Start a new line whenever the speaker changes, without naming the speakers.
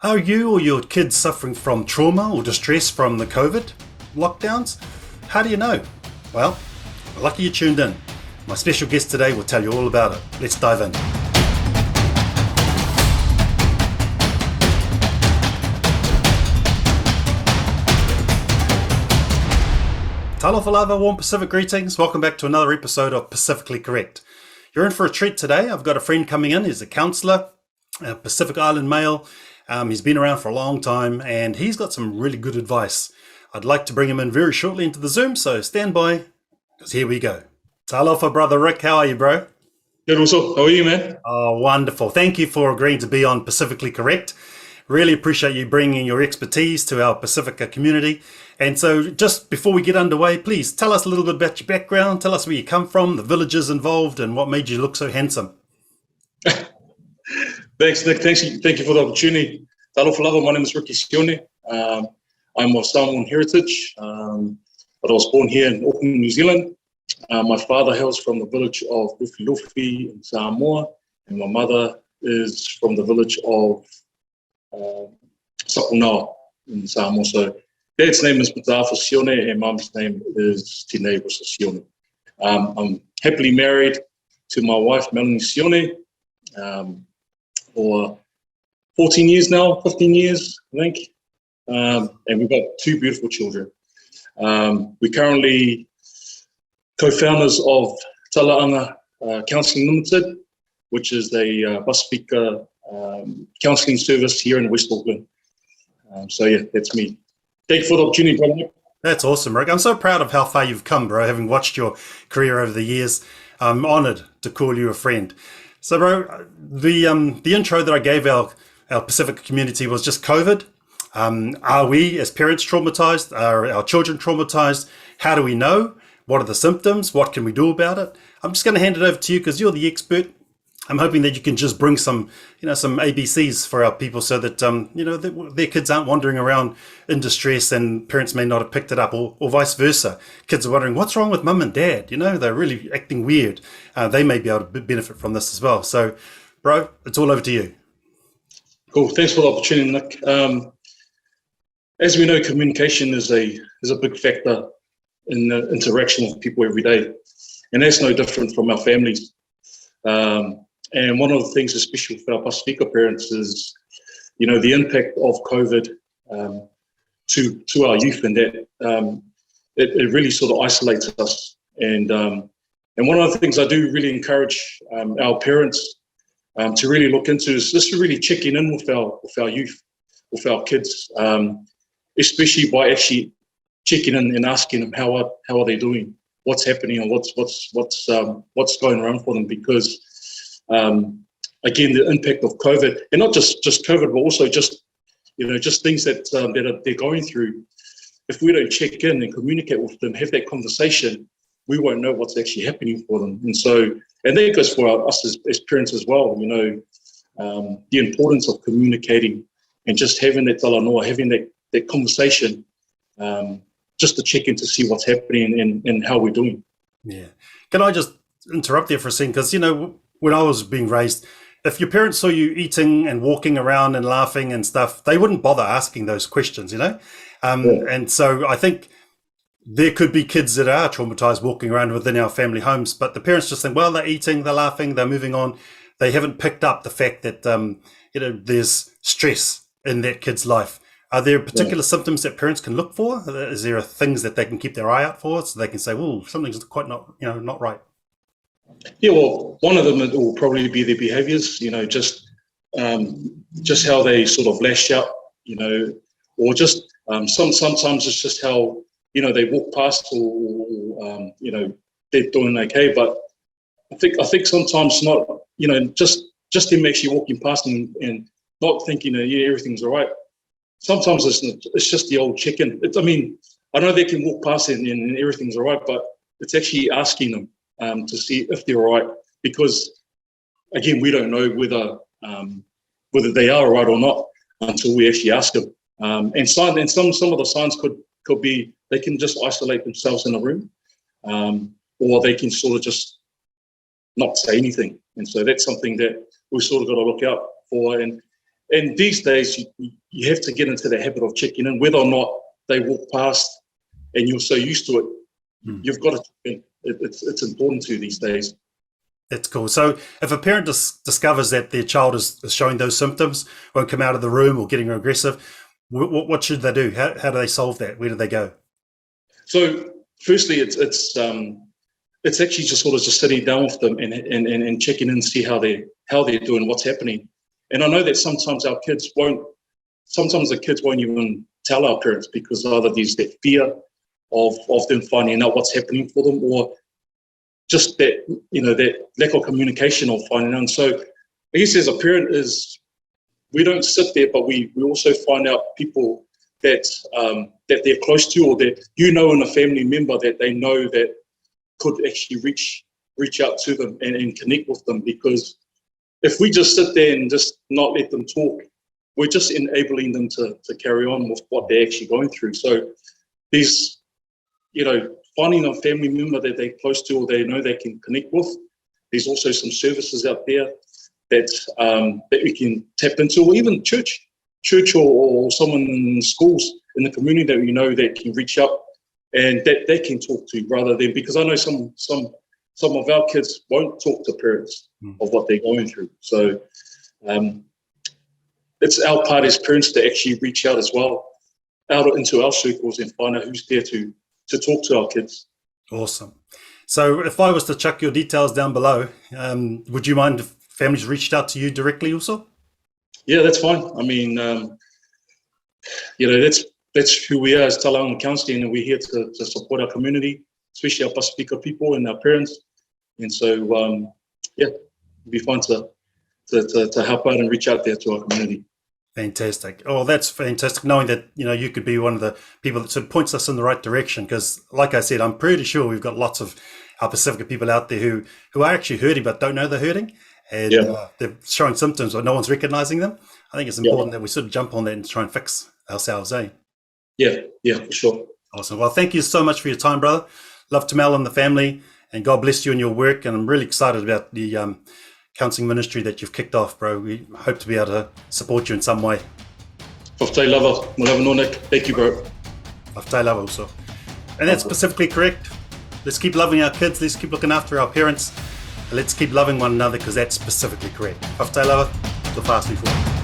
Are you or your kids suffering from trauma or distress from the COVID lockdowns? How do you know? Well, we're lucky you tuned in. My special guest today will tell you all about it. Let's dive in. Talofa lava, warm Pacific greetings. Welcome back to another episode of Pacifically Correct. You're in for a treat today. I've got a friend coming in. He's a counsellor, a Pacific Island male. He's been around for a long time and he's got some really good advice. I'd like to bring him in very shortly into the Zoom, so stand by, because here we go. Talofa, brother Rick. How are you, bro?
Good also. How are you, man?
Oh, wonderful. Thank you for agreeing to be on Pacifically Correct. Really appreciate you bringing your expertise to our Pacifica community. And so just before we get underway, please tell us a little bit about your background. Tell us where you come from, the villages involved, and what made you look so handsome.
Thanks, Nick. Thank you for the opportunity. Talofa lava, my name is Ricky Sione. I'm of Samoan heritage, but I was born here in Auckland, New Zealand. My father hails from the village of Lufi Lufi in Samoa, and my mother is from the village of Sapunawa in Samoa. So dad's name is Matafa Sione and mum's name is Tine Rosa Sione. I'm happily married to my wife, Melanie Sione, for 14 years now, 15 years, I think. And we've got two beautiful children. We're currently co-founders of Talaaga Counselling Limited, which is a Pacifically counselling service here in West Auckland. So yeah, that's me. Thank you for the opportunity, brother.
That's awesome, Rick. I'm so proud of how far you've come, bro, having watched your career over the years. I'm honoured to call you a friend. So, bro, the intro that I gave our Pacific community was just COVID. Are we, as parents, traumatized? Are our children traumatized? How do we know? What are the symptoms? What can we do about it? I'm just going to hand it over to you because you're the expert. I'm hoping that you can just bring some ABCs for our people so that, their kids aren't wandering around in distress and parents may not have picked it up, or vice versa. Kids are wondering, what's wrong with mum and dad? They're really acting weird. They may be able to benefit from this as well. So, bro, it's all over to you.
Cool. Thanks for the opportunity, Nick. As we know, communication is a big factor in the interaction with people every day. And that's no different from our families. And one of the things, especially for our Pacifica parents, is, the impact of COVID to our youth, and that it really sort of isolates us. And one of the things I do really encourage our parents to really look into is just really checking in with our youth, with our kids, especially by actually checking in and asking them how are they doing, what's happening, and what's going around for them, because again, the impact of COVID, and not just COVID, but also just things that they're going through. If we don't check in and communicate with them, have that conversation, we won't know what's actually happening for them. And that goes for us as parents as well. The importance of communicating and just having that talanoa, having that conversation, just to check in to see what's happening and how we're doing.
Yeah. Can I just interrupt there for a second? Because, when I was being raised, if your parents saw you eating and walking around and laughing and stuff, they wouldn't bother asking those questions, Yeah. And so I think there could be kids that are traumatized walking around within our family homes, but the parents just think, well, they're eating, they're laughing, they're moving on. They haven't picked up the fact that, there's stress in that kid's life. Are there particular symptoms that parents can look for? Is there things that they can keep their eye out for so they can say, well, something's quite not right?
Yeah, well, one of them will probably be their behaviours, just how they sort of lash out, or just sometimes it's just how, they walk past or they're doing okay. But I think sometimes not, just them actually walking past and not thinking, everything's all right. Sometimes it's just the old chicken. I know they can walk past and everything's all right, but it's actually asking them to see if they're all right, because again, we don't know whether they are all right or not until we actually ask them. And some of the signs could be they can just isolate themselves in a room, or they can sort of just not say anything. And so that's something that we've sort of got to look out for. And And these days, you have to get into the habit of checking in, whether or not they walk past and you're so used to it. You've got to check in. It's important to you these days.
That's cool. So if a parent discovers that their child is showing those symptoms, won't come out of the room or getting aggressive, what should they do? How do they solve that? Where do they go?
So firstly, it's actually just sort of just sitting down with them and checking in, see how they're doing, what's happening. And I know that sometimes the kids won't even tell our parents because either there's that fear of them finding out what's happening for them, or just that, that lack of communication of finding out. And so I guess as a parent we don't sit there, but we also find out people that they're close to, or that in a family member that they know that could actually reach out to them and connect with them. Because if we just sit there and just not let them talk, we're just enabling them to carry on with what they're actually going through. So these, finding a family member that they're close to or they know they can connect with. There's also some services out there that we can tap into, or even church or someone in schools in the community that we know that can reach out and that they can talk to, rather than, because I know some of our kids won't talk to parents of what they're going through. So it's our part as parents to actually reach out as well, out into our circles and find out who's there to talk to our kids.
Awesome. So if I was to chuck your details down below, would you mind if families reached out to you directly also?
Yeah, that's fine. I mean, that's who we are as Talaaga Counselling, and we're here to support our community, especially our Pacifica people and our parents. And so, it'd be fun to help out and reach out there to our community.
Fantastic. Oh, that's fantastic, knowing that, you could be one of the people that sort of points us in the right direction. Because like I said, I'm pretty sure we've got lots of our Pacifica people out there who are actually hurting but don't know they're hurting. And they're showing symptoms but no one's recognizing them. I think it's important that we sort of jump on that and try and fix ourselves, eh?
Yeah, for sure.
Awesome. Well, thank you so much for your time, brother. Love to Mel and the family, and God bless you in your work. And I'm really excited about the counselling ministry that you've kicked off, bro. We hope to be able to support you in some way.
Whaftai lava. Malawa no Nick. Thank you, bro.
Whaftai lava also. And that's Pacifically Correct. Let's keep loving our kids. Let's keep looking after our parents. Let's keep loving one another, because that's Pacifically Correct. Whaftai lava. Till fast before.